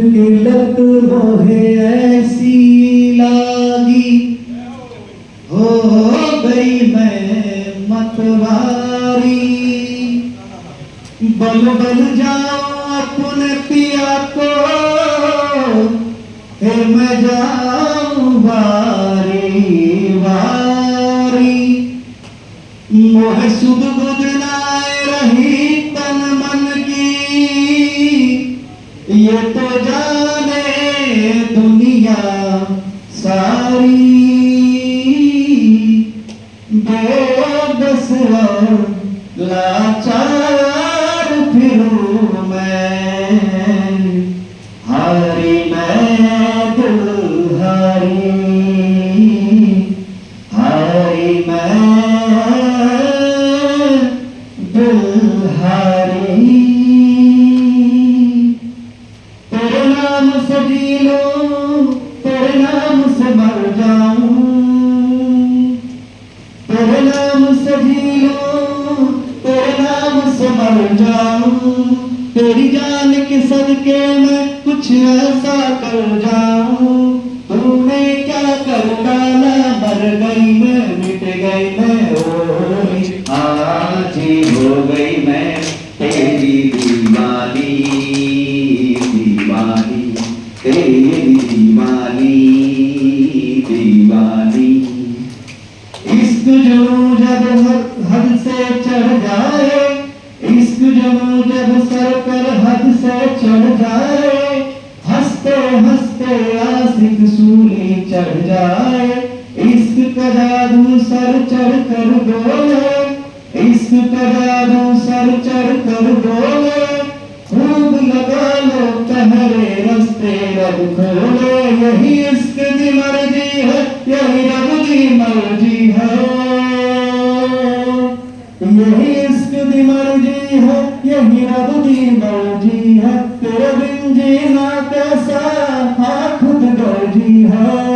की लत मोहे ऐसी लागी, हो गई मैं मतवारी। बल बल जाऊं अपने पिया को, फिर मैं जाऊं वारी वारी। मोह सुध बुध नाय रही तन मन की, ये तो जाने दुनिया सारी। बेबस और लाचार फिरूं मैं, हारी मैं दिल हारी, हारी मैं दिल हारी। तेरे नाम से जी लूं, तेरे नाम से मर जाऊं, तेरे नाम से जी लूं, तेरे नाम से मर जाऊं। तेरी जान के सदके मैं कुछ ऐसा कर जाऊं। तूने क्या कर डाला, मर गई मैं, मिट गई मैं, ओ आज ही हो गई मैं तेरी दीवानी, दीवानी तेरी दीवानी, दीवानी। इश्क जुनून जब हद से चढ़ जाए, इश्क जुनून जब सर पर हद से चढ़ जाए, हंसते हंसते आशिक सूली चढ़ जाए। इश्क का जादू सर चढ़ कर बोले, इश्क का जादू सर चढ़ कर बोले। खूब लगा लो पहरे रस्ते रब खोले, यही इश्क की मर्जी है, यही रब की मर्जी है, यही इश्क की मर्जी है, यही रब की मर्जी है। तेरे बिन जीना कैसा, हाँ खुद गर्जी है।